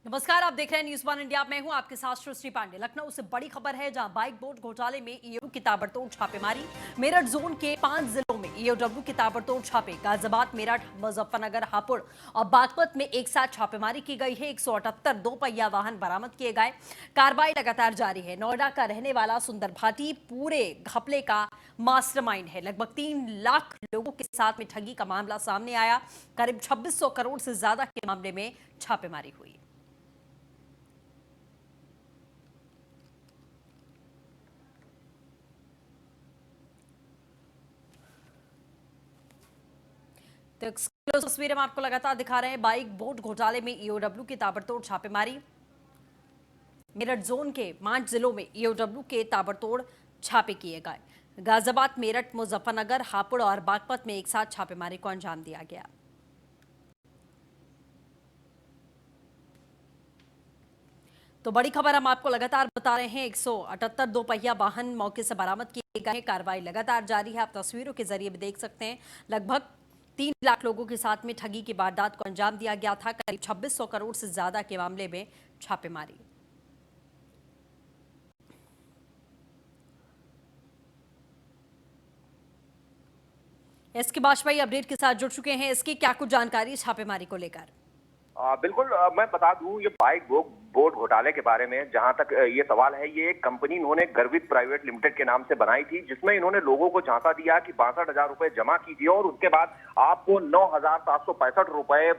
नमस्कार, आप देख रहे हैं न्यूज़ वन इंडिया। मैं हूं आपके साथ श्री पांडे। लखनऊ से बड़ी खबर है, जहां बाइक बोट घोटाले में ईओडब्ल्यू की ताबड़तोड़ छापेमारी। मेरठ जोन के 5 जिलों में ईओडब्ल्यू की ताबड़तोड़ छापे। गाजियाबाद, मेरठ, मुजफ्फरनगर, हापुड़ और बागपत में एक साथ छापेमारी की गई है। 178 दो पहिया वाहन बरामद किए गए। कार्रवाई लगातार जारी है। नोएडा का रहने वाला सुंदर भाटी पूरे घपले का मास्टरमाइंड है। लगभग 3 लाख लोगों के साथ में ठगी का मामला सामने आया। करीब 2600 करोड़ से ज्यादा के मामले में छापेमारी हुई। तो एक्सक्लूसिव तस्वीरें हम आपको लगातार दिखा रहे हैं। बाइक बोट घोटाले में ईओडब्ल्यू की ताबड़तोड़ छापेमारी। मेरठ जोन के 5 जिलों में ईओडब्ल्यू के ताबड़तोड़ छापे किए गए। गाजियाबाद, मेरठ, मुजफ्फरनगर, हापुड़ और बागपत में एक साथ छापेमारी को अंजाम दिया गया। तो बड़ी खबर हम आपको लगातार बता रहे हैं। 178 दो पहिया वाहन मौके से बरामद किए गए हैं। कार्रवाई लगातार जारी है। आप तस्वीरों के जरिए भी देख सकते हैं। लगभग 3 लाख लोगों के साथ में ठगी की वारदात को अंजाम दिया गया था। करीब 2600 करोड़ से ज्यादा के मामले में छापेमारी। एसके बाजपेयी अपडेट के साथ जुड़ चुके हैं। इसकी क्या कुछ जानकारी छापेमारी को लेकर? बिल्कुल, मैं बता दूं ये बाइक बोट घोटाले के बारे में जहां तक ये सवाल है। ये एक कंपनी इन्होंने गर्वित प्राइवेट लिमिटेड के नाम से बनाई थी, जिसमें इन्होंने लोगों को झांसा दिया कि 62,000 रुपए जमा कीजिए और उसके बाद आपको 9,765 रुपए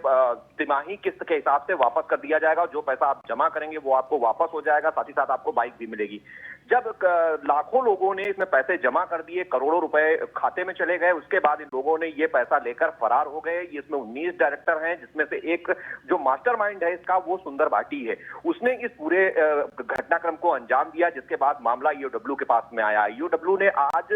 तिमाही किस्त के हिसाब से वापस कर दिया जाएगा। जो पैसा आप जमा करेंगे वो आपको वापस हो जाएगा, साथ ही साथ आपको बाइक भी मिलेगी। जब लाखों लोगों ने इसमें पैसे जमा कर दिए, करोड़ों रुपए खाते में चले गए, उसके बाद इन लोगों ने ये पैसा लेकर फरार हो गए। इसमें 19 डायरेक्टर हैं, जिसमें से एक जो मास्टरमाइंड है इसका वो सुंदर भाटी है। उसने इस पूरे घटनाक्रम को अंजाम दिया, जिसके बाद मामला ईओडब्ल्यू के पास में आया। ईओडब्ल्यू ने आज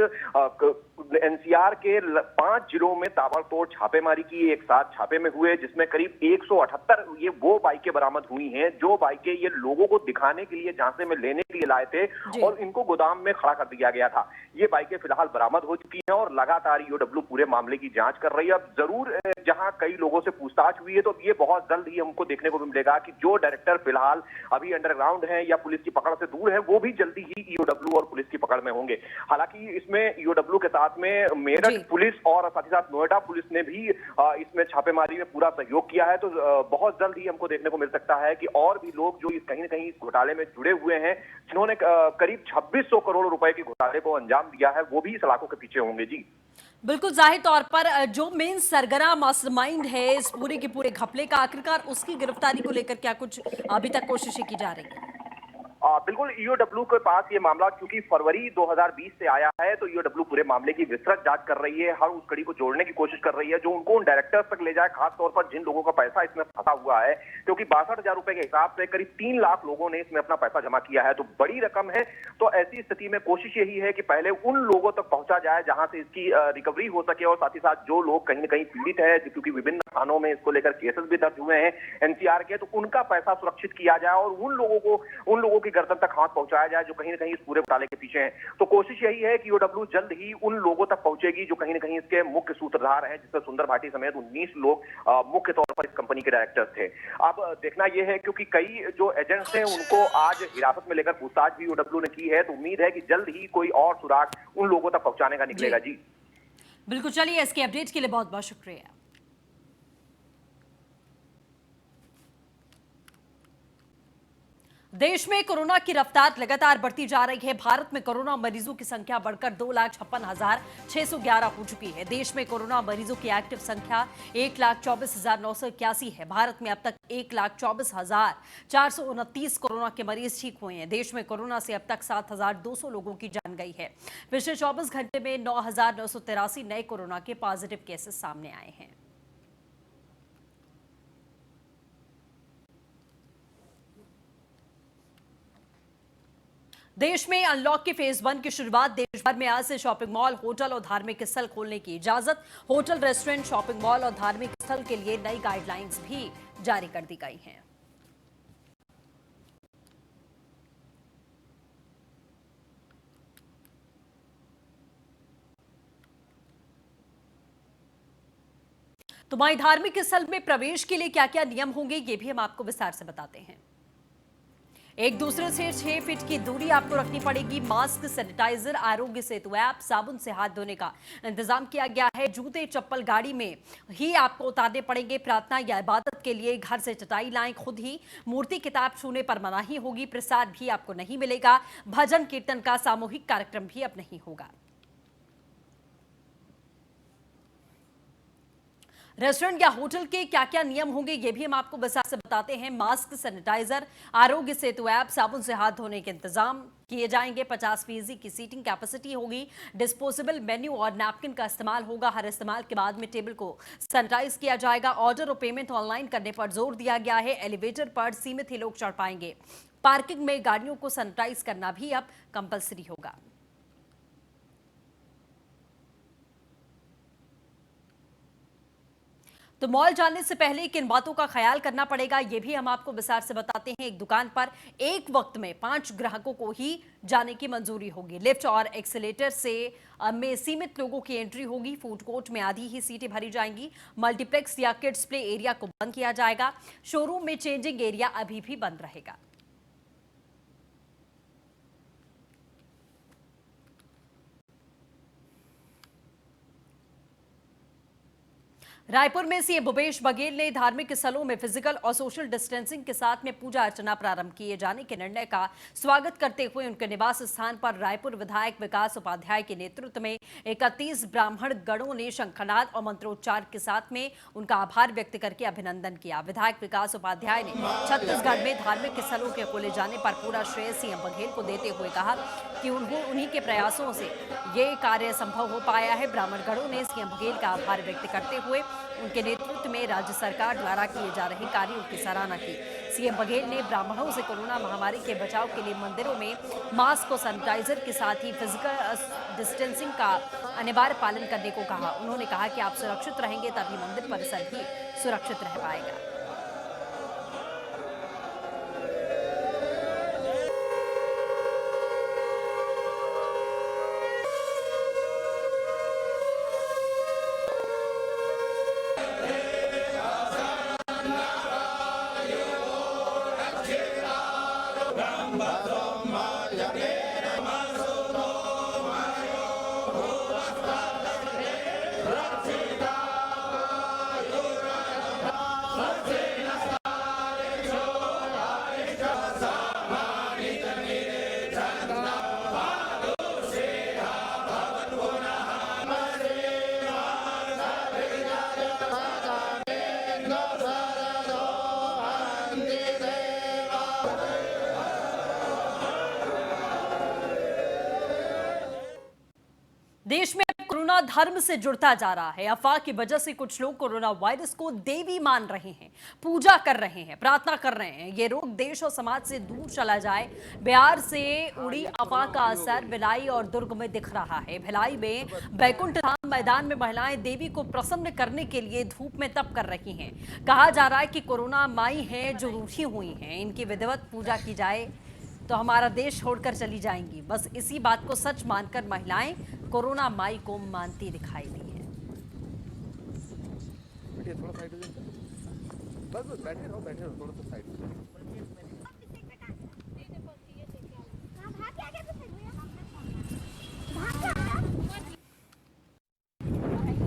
एनसीआर के 5 जिलों में ताबड़तोड़ छापेमारी की। एक साथ छापे में हुए, जिसमें करीब 178 ये वो बाइकें बरामद हुई हैं जो बाइकें ये लोगों को दिखाने के लिए, झांसे में लेने के लिए लाए थे और इनको गोदाम में खड़ा कर दिया गया था। ये बाइकें फिलहाल बरामद हो चुकी हैं और लगातार ईओडब्ल्यू पूरे मामले की जांच कर रही है। अब जरूर जहां कई लोगों से पूछताछ हुई है, तो ये बहुत जल्द ही हमको देखने को भी मिलेगा कि जो डायरेक्टर फिलहाल अभी अंडरग्राउंड है या पुलिस की पकड़ से दूर है, वो भी जल्दी ही ईओडब्ल्यू और पुलिस की पकड़ में होंगे। हालांकि इसमें ईओडब्ल्यू के साथ में मेरठ पुलिस और साथ ही साथ नोएडा पुलिस ने भी इसमें छापेमारी में पूरा सहयोग किया है। तो बहुत जल्द ही हमको देखने को मिल सकता है कि और भी लोग जो कहीं ना कहीं इस घोटाले में जुड़े हुए हैं, जिन्होंने करीब 2600 करोड़ रुपए के घोटाले को अंजाम दिया है, वो भी सलाखों के पीछे होंगे। जी बिल्कुल, जाहिर तौर पर जो मेन सरगना मास्टरमाइंड है इस पूरे के पूरे घपले का, आखिरकार उसकी गिरफ्तारी को लेकर क्या कुछ अभी तक कोशिशें की जा रही हैं? बिल्कुल, ईओडब्ल्यू के पास ये मामला चूंकि फरवरी 2020 से आया है, तो ईओडब्ल्यू पूरे मामले की विस्तृत जांच कर रही है। हर उस कड़ी को जोड़ने की कोशिश कर रही है जो उनको उन डायरेक्टर्स तक ले जाए, खासतौर पर जिन लोगों का पैसा इसमें फंसा हुआ है। क्योंकि 62,000 रुपए के हिसाब से करीब 3 लाख लोगों ने इसमें अपना पैसा जमा किया है, तो बड़ी रकम है। तो ऐसी स्थिति में कोशिश यही है कि पहले उन लोगों तक पहुंचा जाए जहां से इसकी रिकवरी हो सके, और साथ ही साथ जो लोग कहीं ना कहीं पीड़ित है, क्योंकि विभिन्न थानों में इसको लेकर केसेस भी दर्ज हुए हैं एनसीआर के, तो उनका पैसा सुरक्षित किया जाए और उन लोगों की गर्दन तक हाथ पहुंचाया जाए जो कहीं ना कहीं इस पूरे घोटाले के पीछे हैं। तो कोशिश यही है कि ईओडब्ल्यू जल्द ही उन लोगों तक पहुंचेगी जो कहीं ना कहीं इसके मुख्य सूत्रधार हैं, जिसमें सुंदर भाटी समेत 19 लोग मुख्य तौर पर इस कंपनी के डायरेक्टर्स थे। अब देखना यह है, क्योंकि कई जो एजेंट्स हैं उनको आज हिरासत में लेकर पूछताछ भी ईओडब्ल्यू ने की है, तो उम्मीद है कि जल्द ही कोई और सुराग उन लोगों तक पहुंचाने का निकलेगा। जी बिल्कुल, चलिए इसके अपडेट के लिए बहुत बहुत शुक्रिया। देश में कोरोना की रफ्तार लगातार बढ़ती जा रही है। भारत में कोरोना मरीजों की संख्या बढ़कर 2,56,611 हो चुकी है। देश में कोरोना मरीजों की एक्टिव संख्या 1,24,981 है। भारत में अब तक 1,24,429 कोरोना के मरीज ठीक हुए हैं। देश में कोरोना से अब तक 7,200 लोगों की जान गई है। पिछले 24 घंटे में 9,983 नए कोरोना के पॉजिटिव केसेस सामने आए हैं। देश में अनलॉक के फेज 1 की शुरुआत। देश भर में आज से शॉपिंग मॉल, होटल और धार्मिक स्थल खोलने की इजाजत। होटल, रेस्टोरेंट, शॉपिंग मॉल और धार्मिक स्थल के लिए नई गाइडलाइंस भी जारी कर दी गई हैं। तो माई धार्मिक स्थल में प्रवेश के लिए क्या क्या नियम होंगे ये भी हम आपको विस्तार से बताते हैं। एक दूसरे से 6 फीट की दूरी आपको रखनी पड़ेगी। Mask, sanitiser, Aarogya Setu app, साबुन से हाथ धोने का इंतजाम किया गया है। जूते चप्पल गाड़ी में ही आपको उतारने पड़ेंगे। प्रार्थना या इबादत के लिए घर से चटाई लाएं खुद ही। मूर्ति किताब छूने पर मनाही होगी। प्रसाद भी आपको नहीं मिलेगा। भजन कीर्तन का सामूहिक कार्यक्रम भी अब नहीं होगा। रेस्टोरेंट या होटल के क्या क्या नियम होंगे ये भी हम आपको विस्तार से बताते हैं। Mask, sanitiser, Aarogya Setu app, साबुन से हाथ धोने के इंतजाम किए जाएंगे। 50% की सीटिंग कैपेसिटी होगी। डिस्पोजेबल मेन्यू और नैपकिन का इस्तेमाल होगा। हर इस्तेमाल के बाद में टेबल को सैनिटाइज किया जाएगा। ऑर्डर और पेमेंट ऑनलाइन करने पर जोर दिया गया है। एलिवेटर पर सीमित ही लोग चढ़ पाएंगे। पार्किंग में गाड़ियों को सैनिटाइज करना भी अब कंपलसरी होगा। तो मॉल जाने से पहले किन बातों का ख्याल करना पड़ेगा ये भी हम आपको विस्तार से बताते हैं। एक दुकान पर एक वक्त में 5 ग्राहकों को ही जाने की मंजूरी होगी। लिफ्ट और एक्सीलेटर से में सीमित लोगों की एंट्री होगी। फूड कोर्ट में आधी ही सीटें भरी जाएंगी। मल्टीप्लेक्स या किड्स प्ले एरिया को बंद किया जाएगा। शोरूम में चेंजिंग एरिया अभी भी बंद रहेगा। रायपुर में सीएम भूपेश बघेल ने धार्मिक स्थलों में फिजिकल और सोशल डिस्टेंसिंग के साथ में पूजा अर्चना प्रारंभ किए जाने के निर्णय का स्वागत करते हुए उनके निवास स्थान पर रायपुर विधायक विकास उपाध्याय के नेतृत्व में 31 ब्राह्मण गणों ने शंखनाद और मंत्रोच्चार के साथ में उनका आभार व्यक्त करके अभिनंदन किया। विधायक विकास उपाध्याय ने छत्तीसगढ़ में धार्मिक स्थलों के खोले जाने पर पूरा श्रेय सीएम बघेल को देते हुए कहा कि उन्हीं के प्रयासों से ये कार्य संभव हो पाया है। ब्राह्मण गणों ने सीएम बघेल का आभार व्यक्त करते हुए उनके नेतृत्व में राज्य सरकार द्वारा किए जा रहे कार्यों की सराहना की। सीएम बघेल ने ब्राह्मणों से कोरोना महामारी के बचाव के लिए मंदिरों में मास्क और सैनिटाइजर के साथ ही फिजिकल डिस्टेंसिंग का अनिवार्य पालन करने को कहा। उन्होंने कहा कि आप सुरक्षित रहेंगे तभी मंदिर परिसर भी सुरक्षित रह पाएगा। देश में कोरोना धर्म से जुड़ता जा रहा है। अफवाह की वजह से कुछ लोग कोरोना वायरस को देवी मान रहे हैं, पूजा कर रहे हैं, प्रार्थना कर रहे हैं। ये रोग देश और समाज से दूर चला जाए। बिहार से उड़ी अफवाह का असर भिलाई और दुर्ग में दिख रहा है। भिलाई में बैकुंठ धाम मैदान में महिलाएं देवी को प्रसन्न करने के लिए धूप में तप कर रही हैं। कहा जा रहा है कि कोरोना माई हैं जो रूठी हुई हैं, इनकी विधिवत पूजा की जाए तो हमारा देश छोड़कर चली जाएंगी। बस इसी बात को सच मानकर महिलाएं कोरोना माई को मानती दिखाई दी है। थोड़ा साइड हो जाए, बस बैठे रहो थोड़ा सा साइड।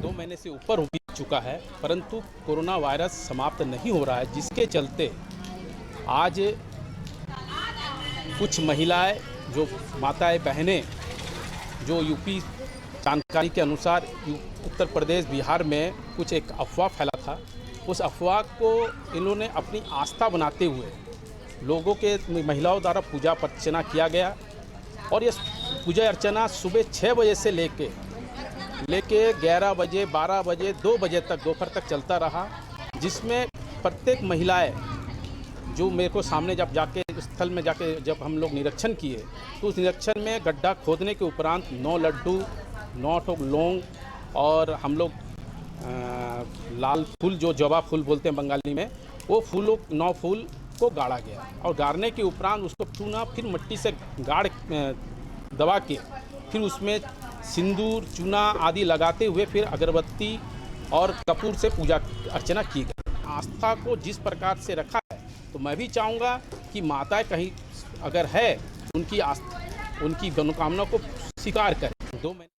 2 महीने से ऊपर हो चुका है, परंतु कोरोना वायरस समाप्त नहीं हो रहा है, जिसके चलते आज कुछ महिलाएं, जो माताएं बहनें, जो यूपी जानकारी के अनुसार उत्तर प्रदेश बिहार में कुछ एक अफवाह फैला था, उस अफवाह को इन्होंने अपनी आस्था बनाते हुए लोगों के महिलाओं द्वारा पूजा अर्चना किया गया। और ये पूजा अर्चना सुबह 6 बजे से लेके 11 बजे, 12 बजे, 2 बजे तक, दोपहर तक चलता रहा, जिसमें प्रत्येक महिलाएं जो मेरे को सामने जब जाके स्थल में जाके जब हम लोग निरीक्षण किए तो उस निरीक्षण में गड्ढा खोदने के उपरांत 9 लड्डू, 9 ठो लौंग और हम लोग लाल फूल, जो जवा फूल बोलते हैं बंगाली में, वो फूलों 9 फूल को गाड़ा गया। और गाड़ने के उपरांत उसको चूना फिर मिट्टी से गाड़ दबा के फिर उसमें सिंदूर, चूना आदि लगाते हुए फिर अगरबत्ती और कपूर से पूजा अर्चना की गई। आस्था को जिस प्रकार से रखा है, तो मैं भी चाहूँगा कि माताएं कहीं अगर है उनकी आस्था, उनकी मनोकामना को स्वीकार करें। 2 महीने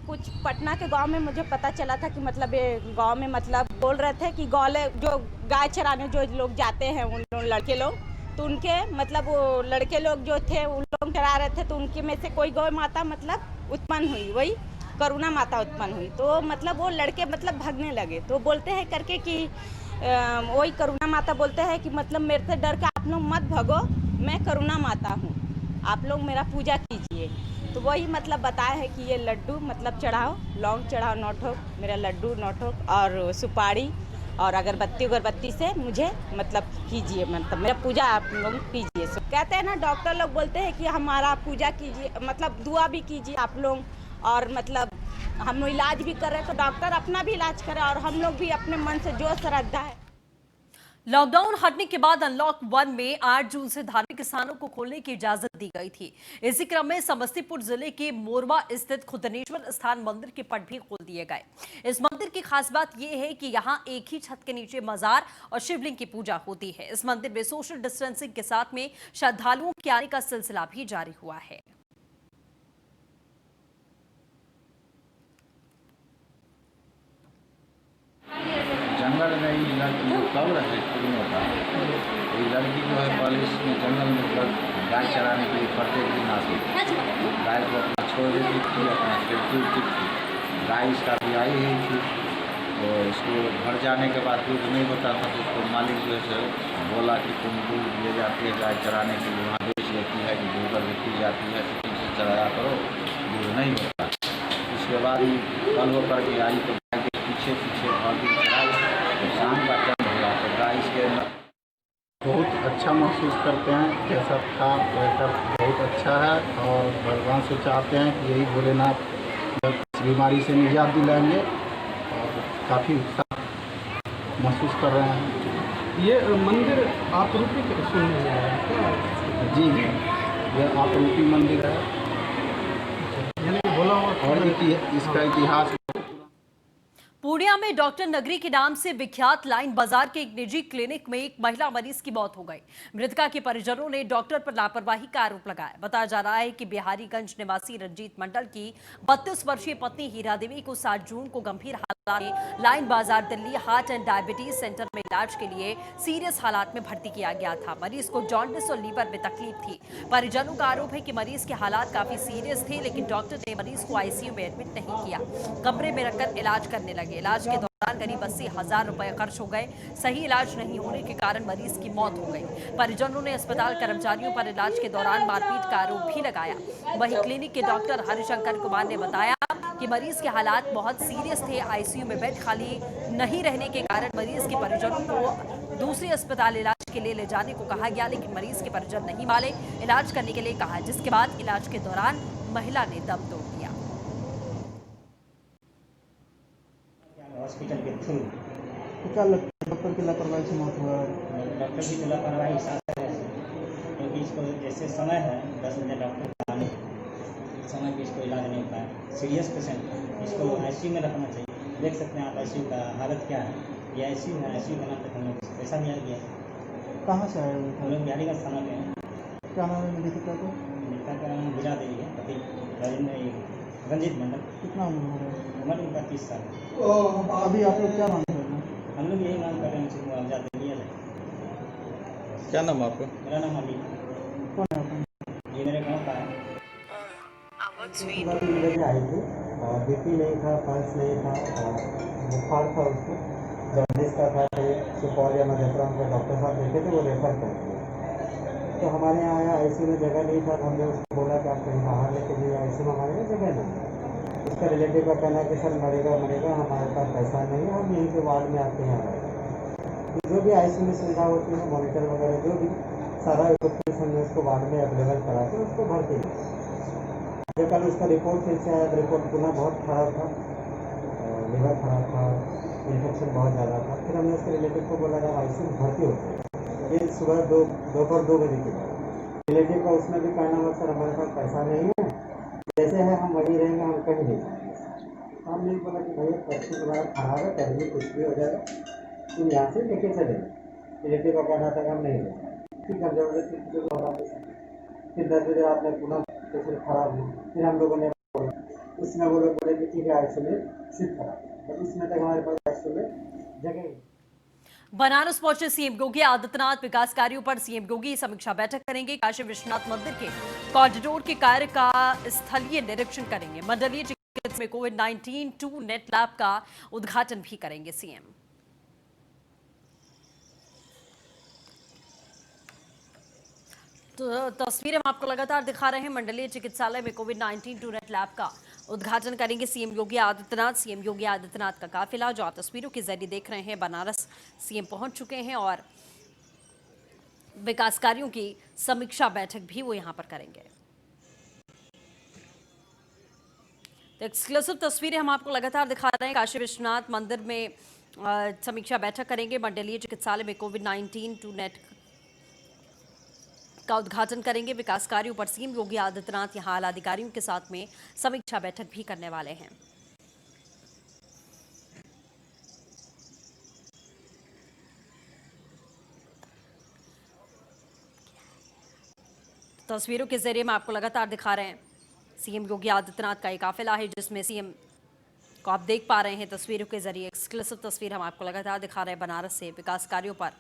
कुछ पटना के गांव में मुझे पता चला था कि मतलब ये गांव में मतलब बोल रहे थे कि जो गाय चराने जो लोग जाते हैं उन लड़के लोग, तो उनके मतलब वो लड़के लोग जो थे उन लोग चरा रहे थे, तो उनके में से कोई गौ माता मतलब उत्पन्न हुई, वही करुणा माता उत्पन्न हुई। तो मतलब वो लड़के मतलब भागने लगे, तो बोलते हैं करके कि वही करुणा माता बोलते हैं कि मतलब मेरे से डर के आप लोग मत भागो, मैं करुणा माता हूँ, आप लोग मेरा पूजा कीजिए। तो वही मतलब बताया है कि ये लड्डू मतलब चढ़ाओ, लौंग चढ़ाओ 9 ठोक, मेरा लड्डू 9 ठोक और सुपारी और अगरबत्ती से मुझे मतलब कीजिए, मतलब मेरा पूजा आप लोग कीजिए। कहते हैं ना, डॉक्टर लोग बोलते हैं कि हमारा पूजा कीजिए, मतलब दुआ भी कीजिए आप लोग, और मतलब हम लोग इलाज भी कर रहे हैं, तो डॉक्टर अपना भी इलाज करे और हम लोग भी अपने मन से जो श्रद्धा है। लॉकडाउन हटने के बाद अनलॉक 1 में 8 जून से धार्मिक स्थानों को खोलने की इजाजत दी गई थी। इसी क्रम में समस्तीपुर जिले के मोरवा स्थित खुदनेश्वर स्थान मंदिर के पट भी खोल दिए गए। इस मंदिर की खास बात यह है कि यहां एक ही छत के नीचे मजार और शिवलिंग की पूजा होती है। इस मंदिर में सोशल डिस्टेंसिंग के साथ में श्रद्धालुओं के आने का सिलसिला भी जारी हुआ है। जंगल में ही लड़की कब रहे शुरू होता है, ये लड़की जो है पहले इसमें जंगल में गाय चराने के लिए प्रत्येक दिन आती थी, गाय को अपना छोड़ देती थी, अपना खेलती उठती थी। गाय इसका ब्याही ही थी, तो इसको घर जाने के बाद दूध नहीं होता था, तो उसको मालिक जो है बोला कि तुम दूध ले जाती है गाय चराने के लिए, वहाँ बेच लेती है कि गोबर बेची जाती है, तो से चराया करो, दूध नहीं होता। उसके बाद कल वो करके आई तो गाय के पीछे पीछे घर भी चराई, तो शाम का टाइम हुआ तो गाय इसके बहुत अच्छा महसूस करते हैं। जैसा था वैसा बहुत अच्छा है, और भगवान से चाहते हैं कि यही भोलेनाथ इस बीमारी से निजात दिलाएंगे, और काफ़ी उत्साह महसूस कर रहे हैं। ये मंदिर आप रूपी सुनने में आया है? जी जी, यह आपरूपी मंदिर है, यानी भोला और इसका इतिहास। पूर्णिया में डॉक्टर नगरी के नाम से विख्यात लाइन बाजार के एक निजी क्लिनिक में एक महिला मरीज की मौत हो गई। मृतका के परिजनों ने डॉक्टर पर लापरवाही का आरोप लगाया। बताया जा रहा है कि बिहारीगंज निवासी रंजीत मंडल की 32 वर्षीय पत्नी हीरा देवी को 7 जून को गंभीर हालत में लाइन बाजार Delhi heart and diabetes centre में इलाज के लिए सीरियस हालात में भर्ती किया गया था। मरीज को जॉन्डिस और लीवर में तकलीफ थी। परिजनों का आरोप है कि मरीज के हालात काफी सीरियस थे, लेकिन डॉक्टर ने मरीज को आईसीयू में एडमिट नहीं किया, कमरे में रखकर इलाज करने लगे। इलाज के दौरान करीब 80,000 रुपए खर्च हो गए। सही इलाज नहीं होने के कारण मरीज की मौत हो गई। परिजनों ने अस्पताल कर्मचारियों पर इलाज के दौरान मारपीट का आरोप भी लगाया। वहीं क्लिनिक के डॉक्टर हरिशंकर कुमार ने बताया कि मरीज के हालात बहुत सीरियस थे। आईसीयू में बेड खाली नहीं रहने के कारण मरीज के परिजनों को दूसरे अस्पताल इलाज के लिए ले जाने को कहा गया, लेकिन मरीज के परिजन नहीं माने, इलाज करने के लिए कहा, जिसके बाद इलाज के दौरान महिला ने दम तोड़ दिया। हॉस्पिटल के थ्रू क्या लगता है डॉक्टर की लापरवाही से मौत हुआ? डॉक्टर की लापरवाही साथ है, क्योंकि इसको जैसे समय है 10 बजे डॉक्टर आने समय भी इसको इलाज नहीं पाया। सीरियस पेशेंट है, इसको आईसीयू में रखना चाहिए। देख सकते हैं आप आईसीयू का हालत क्या है। ये आईसीयू है, आईसीयू का नाम तक हम लोग पैसा दिया गया। कहाँ से आए हम लोग बिहारीगंज थाना में हैं। क्या नाम है मृतका को? मृतका का नाम हीरा देवी है, पति रंजीत मंडल। कितना उम्र हो रहा है? उम्र उनका 30 साल। अभी आप लोग क्या मांग रहे हैं? हम लोग यही मांग कर रहे हैं उनसे मुआवजा दे दिया जाए। क्या नाम आपका? मेरा नाम अली। कौन है आपका? ये मेरे गाँव का है। लेके आई थी, बीपी नहीं था, पल्स नहीं था, बुखार था उसको, जॉन्डिस का था। तो सुपौल या मधेपुरा में डॉक्टर साहब देखे थे, वो रेफर कर दिए। तो हमारे यहाँ आया, आईसीयू में जगह नहीं था, तो हमने उसको बोला कि आप कहीं बाहर लेके जाइए, आईसीयू में हमारे यहाँ जगह नहीं। उसका रिलेटिव का कहना है कि सर मरेगा, हमारे पास पैसा नहीं है, हम यहीं के वार्ड में आपके यहाँ आए। जो भी आईसीयू में सुविधा होती है, मॉनिटर वगैरह जो भी सारा इक्विपमेंट्स हमने उसको वार्ड में अवेलेबल करा के उसको भर्ती किया। जो कल उसका रिपोर्ट फिर से आया, रिपोर्ट पुनः बहुत खराब था, लीवर खराब था, इन्फेक्शन बहुत ज़्यादा था। फिर हमने उसके रिलेटिव को बोला कि आईसीयू में भर्ती होते हैं। फिर सुबह दोपहर 2 बजे के बाद रिलेटिव का उसमें भी कहना हुआ सर हमारे पास पैसा नहीं है, जैसे है हम वहीं रहेंगे, हम कहीं नहीं जाएंगे। हमने नहीं बोला कि भैया पर्ची तुम्हारा खराब है, कभी कुछ भी हो जाएगा, तुम यहाँ से लेके चले। रिलेटिव का कहना था कि हम नहीं लेंगे। फिर हम जबरदस्ती फिर 10 बजे रात में पुनः पेशेंट खराब हुई। फिर हम लोगों ने उसमें वो लोग बोले कि ठीक है आइसोलेट शिफ्ट करा, तो इसमें तक हमारे पास आइसोलेट जगह। बनारस पहुंचे सीएम योगी आदित्यनाथ। विकास कार्यों पर सीएम योगी समीक्षा बैठक करेंगे। काशी विश्वनाथ मंदिर के कॉरिडोर के कार्य का स्थलीय निरीक्षण करेंगे। मंडलीय चिकित्सा में कोविड-19 2 नेट लैब का उद्घाटन भी करेंगे सीएम। तो तस्वीरें हम आपको लगातार दिखा रहे हैं। मंडलीय चिकित्सालय में कोविड-19 2 नेट लैब का उद्घाटन करेंगे सीएम योगी आदित्यनाथ। सीएम योगी आदित्यनाथ का काफिला जो आप तस्वीरों के जरिए देख रहे हैं, बनारस सीएम पहुंच चुके हैं और विकास कार्यों की समीक्षा बैठक भी वो यहां पर करेंगे। तो एक्सक्लूसिव तस्वीरें हम आपको लगातार दिखा रहे हैं। काशी विश्वनाथ मंदिर में समीक्षा बैठक करेंगे। मंडलीय चिकित्सालय में कोविड-19 2 नेट का उद्घाटन करेंगे। विकास कार्यों पर सीएम योगी आदित्यनाथ यहां आला अधिकारियों के साथ में समीक्षा बैठक भी करने वाले हैं। तस्वीरों के जरिए मैं आपको लगातार दिखा रहे हैं सीएम योगी आदित्यनाथ का एक काफिला है, जिसमें सीएम को आप देख पा रहे हैं तस्वीरों के जरिए। एक्सक्लूसिव तस्वीर हम आपको लगातार दिखा रहे हैं बनारस से। विकास कार्यों पर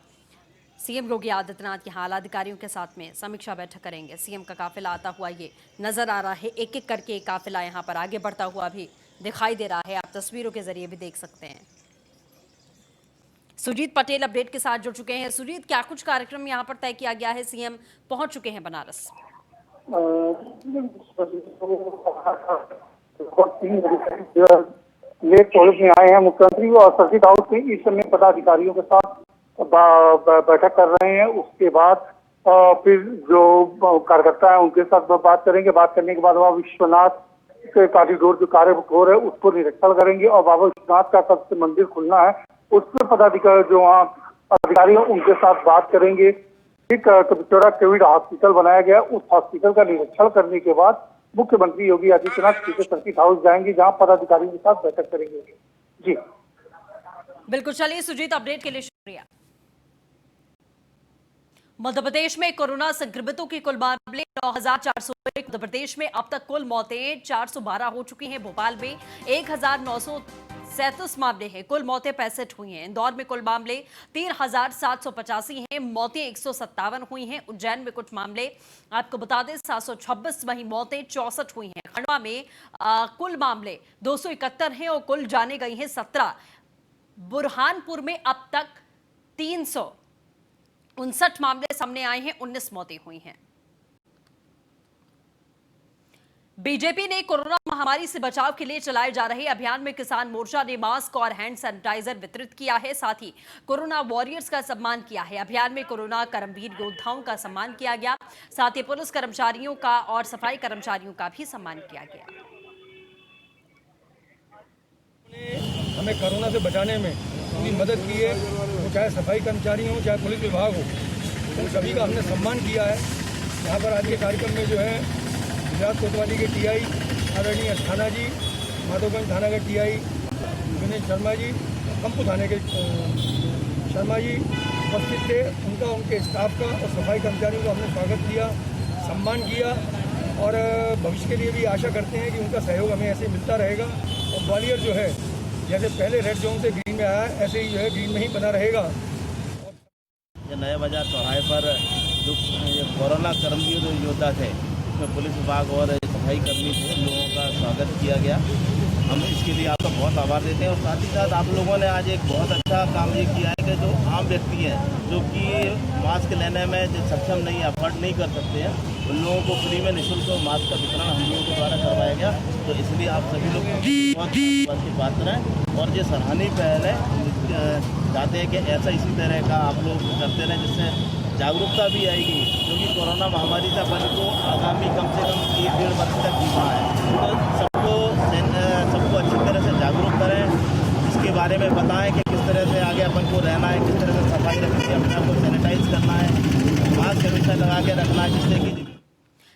सीएम योगी आदित्यनाथ यहां आला अधिकारियों के साथ में समीक्षा बैठक करेंगे। सीएम का काफिला आता हुआ ये नजर आ रहा है। एक एक करके एक काफिला यहां पर आगे बढ़ता हुआ भी दिखाई दे रहा है। आप तस्वीरों के जरिए भी देख सकते हैं। सुजीत पटेल अपडेट के साथ जुड़ चुके हैं। सुजीत, क्या कुछ कार्यक्रम यहां पर तय किया गया है? सीएम पहुंच चुके हैं बनारस। 3 बजे लेट कॉलेज में आए हैं मुख्यमंत्री और सर्किट हाउस में इस समय पदाधिकारियों के साथ बैठक कर रहे हैं। उसके बाद फिर जो कार्यकर्ता है उनके साथ बात करेंगे। बात करने के बाद वहाँ विश्वनाथ के कॉरिडोर जो कार्य हो रहे है उसको निरीक्षण करेंगे और बाबा विश्वनाथ का कब से मंदिर खुलना है उसके पदाधिकारी जो वहाँ अधिकारी हैं उनके साथ बात करेंगे। एक चौड़ा कोविड हॉस्पिटल बनाया गया, उस हॉस्पिटल का निरीक्षण करने के बाद मुख्यमंत्री योगी आदित्यनाथ सीधे सर्किट हाउस जाएंगे, जहाँ पदाधिकारियों के साथ बैठक करेंगे। जी बिल्कुल, चलिए सुजीत, अपडेट के लिए शुक्रिया। मध्य प्रदेश में कोरोना संक्रमितों के कुल मामले 9,401। मध्य प्रदेश में अब तक कुल मौतें 412 हो चुकी हैं। भोपाल में 1,937 मामले हैं। कुल मौतें 65 हुई हैं। इंदौर में कुल मामले 3,785 हैं। मौतें 157 हुई हैं। उज्जैन में कुछ मामले आपको बता दें 726, वहीं मौतें 64 हुई हैं। खंडवा में कुल मामले 271 हैं और कुल जाने गई हैं 17। बुरहानपुर में अब तक 359 मामले सामने आए हैं। 19 मौतें हुई हैं। बीजेपी ने कोरोना महामारी से बचाव के लिए चलाए जा रहे अभियान में किसान मोर्चा ने मास्क और हैंड सैनिटाइजर वितरित किया है। साथ ही कोरोना वॉरियर्स का सम्मान किया है। अभियान में कोरोना कर्मवीर योद्धाओं का सम्मान किया गया। साथ ही पुलिस कर्मचारियों का और सफाई कर्मचारियों का भी सम्मान किया गया। हमें कोरोना से बचाने में पूरी मदद की है, वो चाहे सफाई कर्मचारी हो चाहे पुलिस विभाग हो, उन सभी का हमने सम्मान किया है। यहाँ पर आज के कार्यक्रम में जो है गुजरात कोतवाली के टीआई आदरणीय अस्थाना जी, माधोगंज थाना के टीआई विनेश शर्मा जी, कंपू थाने के शर्मा जी उपस्थित थे। उनका, उनके स्टाफ का और सफाई कर्मचारियों का हमने स्वागत किया, सम्मान किया और भविष्य के लिए भी आशा करते हैं कि उनका सहयोग हमें ऐसे मिलता रहेगा। और ग्वालियर जो है जैसे पहले रेड जोन से ग्रीन में आया, ऐसे ही जो है ग्रीन में ही बना रहेगा। ये नया बाजार चौराहे पर जो कोरोना कर्मवीर योद्धा थे, उसमें पुलिस विभाग और सफाई कर्मी थे, लोगों का स्वागत किया गया। हम इसके लिए आपका बहुत आभार देते हैं। और साथ ही साथ आप लोगों ने आज एक बहुत अच्छा काम ये किया है कि जो आम व्यक्ति हैं जो कि मास्क लेने में जो सक्षम नहीं, अफोर्ड नहीं कर सकते हैं, उन लोगों को फ्री में निःशुल्क मास्क का वितरण हम लोगों के द्वारा करवाया गया। तो इसलिए आप सभी लोग बहुत धन्यवाद की पात्र हैं और ये सराहनीय पहल है। चाहते हैं कि ऐसा इसी तरह का आप लोग करते रहें, जिससे जागरूकता भी आएगी, क्योंकि कोरोना महामारी से अपन को आगामी कम से कम 1-1.5 वर्ष तक जीना है। तो सबको अच्छी तरह से जागरूक करें, इसके बारे में बताएं कि किस तरह से आगे अपन को रहना है, किस तरह से सफाई रखनी है, अपने आप को सैनिटाइज करना है, मास्क हमेशा लगा के रखना है, जिससे कि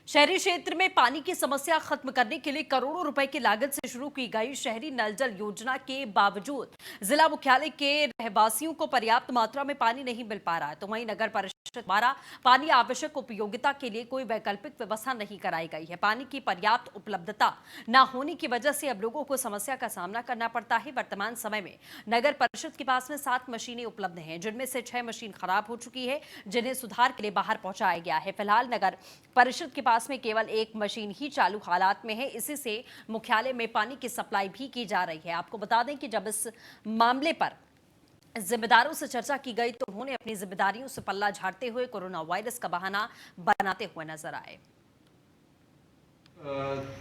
शहरी क्षेत्र में पानी की समस्या खत्म करने के लिए करोड़ों रुपए की लागत से शुरू की गई शहरी नल जल योजना के बावजूद जिला मुख्यालय के रहवासियों को पर्याप्त मात्रा में पानी नहीं मिल पा रहा है, तो वहीं नगर परिषद द्वारा पानी आवश्यक उपयोगिता के लिए कोई वैकल्पिक व्यवस्था नहीं कराई गई है। पानी की पर्याप्त उपलब्धता न होने की वजह से अब लोगों को समस्या का सामना करना पड़ता है। वर्तमान समय में नगर परिषद के पास में 7 मशीनें उपलब्ध हैं, जिनमें से 6 मशीन खराब हो चुकी है, जिन्हें सुधार के लिए बाहर पहुंचाया गया है। फिलहाल नगर परिषद के पास में केवल 1 मशीन ही चालू हालात में है। इसी से मुख्यालय में पानी की सप्लाई भी की जा रही है। आपको बता दें कि जब इस मामले पर जिम्मेदारों से चर्चा की गई तो उन्होंने अपनी जिम्मेदारियों से पल्ला झाड़ते हुए कोरोना वायरस का बहाना बनाते हुए नजर आए।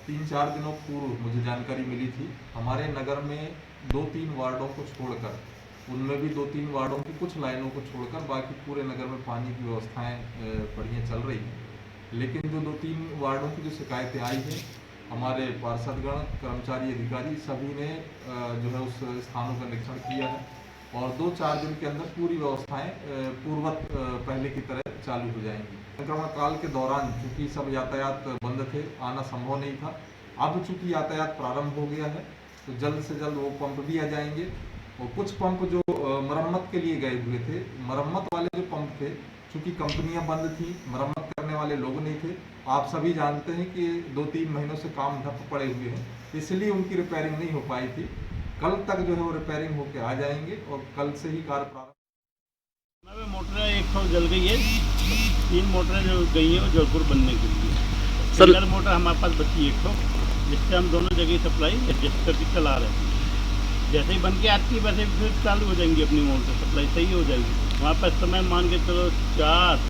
3-4 दिनों पूर्व मुझे जानकारी मिली थी, हमारे नगर में 2-3 वार्डों को छोड़कर, उनमें भी 2-3 वार्डों की कुछ लाइनों को छोड़कर बाकी पूरे नगर में पानी की व्यवस्थाएं बढ़िया चल रही हैं। लेकिन जो 2-3 वार्डों की जो शिकायतें आई हैं, हमारे पार्षदगण, कर्मचारी, अधिकारी सभी ने जो है उस स्थानों का निरीक्षण किया है और 2-4 दिन के अंदर पूरी व्यवस्थाएं पूर्ववत पहले की तरह चालू हो जाएंगी। संक्रमण काल के दौरान चूंकि सब यातायात बंद थे, आना संभव नहीं था। अब चूंकि यातायात प्रारंभ हो गया है तो जल्द से जल्द वो पंप भी आ जाएंगे और कुछ पंप जो मरम्मत के लिए गए हुए थे, मरम्मत वाले जो पंप थे, चूंकि कंपनियां बंद थी, मरम्मत करने वाले लोग नहीं थे। आप सभी जानते हैं कि 2-3 महीनों से काम ठप पड़े हुए हैं, इसलिए उनकी रिपेयरिंग नहीं हो पाई थी। कल तक जो है वो रिपेयरिंग होकर आ जाएंगे और कल से ही कार्य प्रारंभ। मोटरें 100 जल गई है, 3 मोटरें जो गई हैं वो जयपुर बनने के लिए। सिंगल मोटर हमारे पास बची 100, जिससे हम दोनों जगह सप्लाई एडजस्ट करके चला रहे हैं। जैसे ही बन के आती है वैसे फिर चालू हो जाएंगी अपनी मोटर, सप्लाई सही हो जाएगी। वहाँ पर समय मान के चलो 4,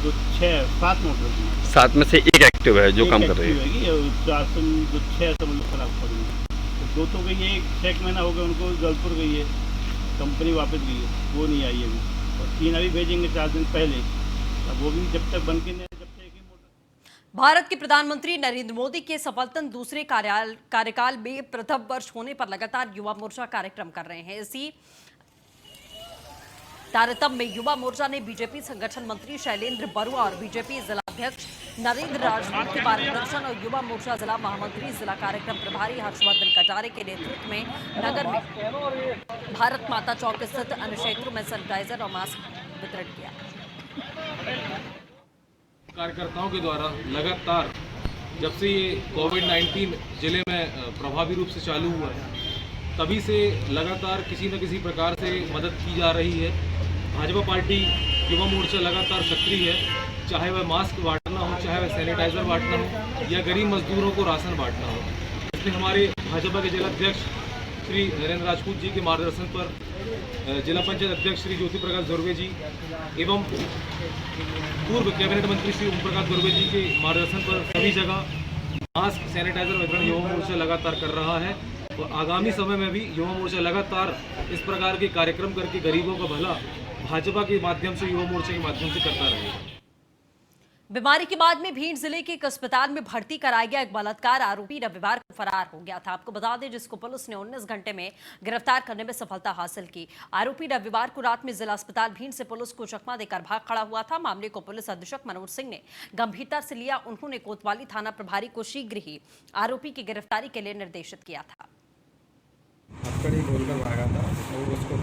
2, 6, 7 मोटर, 7 में से 1 एक्टिव है जो काम कर रही है। 4 से 6 तो मतलब खराब पड़ गई, 2 तो गई है, 1 महीना हो गया उनको, जलपुर गई है, कंपनी वापस गई है, वो नहीं आई अभी, और 3 अभी भेजेंगे 4 दिन पहले। अब वो भी जब तक बन के नहीं, जब तक एक ही मोटर। भारत के प्रधानमंत्री नरेंद्र मोदी के सफलतन दूसरे कार्यकाल में प्रथम वर्ष होने पर लगातार युवा मोर्चा कार्यक्रम कर रहे हैं। इसी तारतम्य में युवा मोर्चा ने बीजेपी संगठन मंत्री शैलेंद्र बरुआ और बीजेपी जिलाध्यक्ष नरेंद्र राजपूत के मार्गदर्शन और युवा मोर्चा जिला महामंत्री, जिला कार्यक्रम प्रभारी हर्षवर्धन कटारे के नेतृत्व में नगर में भारत माता चौक स्थित अन्य क्षेत्रों में सैनिटाइजर और मास्क वितरण किया। कार्यकर्ताओं के द्वारा लगातार जब से ये कोविड-19 जिले में प्रभावी रूप से चालू हुआ है, तभी से लगातार किसी न किसी प्रकार से मदद की जा रही है। भाजपा पार्टी युवा मोर्चा लगातार सक्रिय है, चाहे वह मास्क बांटना हो, चाहे वह सैनिटाइजर बांटना हो या गरीब मजदूरों को राशन बांटना हो। इसमें हमारे भाजपा के जिलाध्यक्ष श्री नरेंद्र राजपूत जी के मार्गदर्शन पर जिला पंचायत अध्यक्ष श्री ज्योति प्रकाश दुर्वे जी एवं पूर्व कैबिनेट मंत्री श्री ओम प्रकाश दुर्वे जी के मार्गदर्शन पर सभी जगह मास्क, सैनिटाइजर वितरण युवा मोर्चा लगातार कर रहा है और आगामी समय में भी युवा मोर्चा लगातार इस प्रकार के कार्यक्रम करके गरीबों का भला भाजपा के माध्यम से, युवा मोर्चा के माध्यम से करता रहेगा। बीमारी के बाद में भीड़ जिले के एक अस्पताल में भर्ती कराया गया एक बलात्कार आरोपी रविवार को फरार हो गया था। आपको बता दें, जिसको पुलिस ने 19 घंटे में गिरफ्तार करने में सफलता हासिल की। आरोपी रविवार को रात में जिला अस्पताल भीड़ से पुलिस को चकमा देकर भाग खड़ा हुआ था। मामले को पुलिस अधीक्षक मनोज सिंह ने गंभीरता से लिया। उन्होंने कोतवाली थाना प्रभारी को शीघ्र ही आरोपी की गिरफ्तारी के लिए निर्देशित किया था। बोलकर भागा था और उसको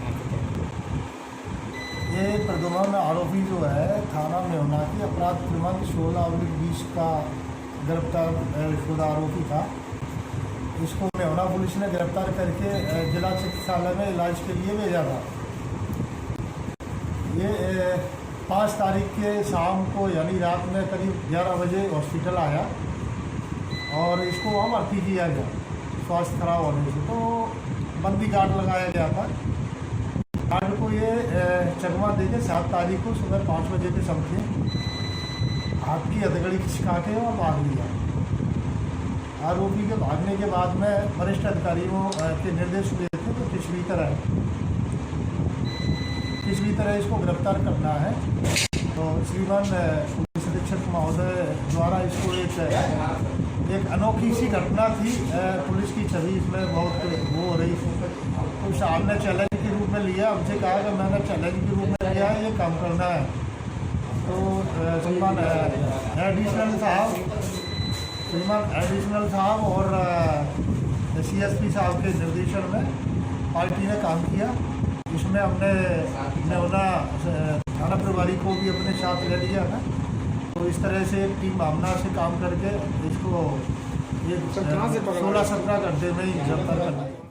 ये प्रदुमन आरोपी जो है थाना मेहना की अपराध क्रमांक 16/20 का गिरफ्तार शुदा आरोपी था। इसको मेहना पुलिस ने गिरफ्तार करके जिला चिकित्सालय में इलाज के लिए भेजा था। ये 5 तारीख के शाम को यानी रात में करीब 11 बजे हॉस्पिटल आया और इसको वहाँ भर्ती किया गया स्वास्थ्य खराब होने से। तो बंदी गार्ड लगाया गया था। गार्ड को ये चकमा देके 7 तारीख को सुबह 5 बजे के समथिंग हाथ की हथकड़ी खिंचका के और भाग लिया। आरोपी के भागने के बाद में वरिष्ठ अधिकारियों के निर्देश दिए थे तो किसी भी तरह इसको गिरफ्तार करना है। तो श्रीमान पुलिस अधीक्षक महोदय द्वारा इसको एक अनोखी सी घटना थी। पुलिस की छवि इसमें बहुत वो हो रही थी, तो साहब ने चैलेंज के रूप में लिया। हमसे कहा कि मैंने चैलेंज के रूप में लिया है, ये काम करना है। तो श्रीमान एडिशनल साहब और CSP साहब के निर्देशन में पार्टी ने काम किया। इसमें हमने थाना प्रभारी को भी अपने साथ ले लिया है। तो इस तरह से टीम भावना से काम करके इसको 16-17 घंटे में ही गिरफ्तार करना है।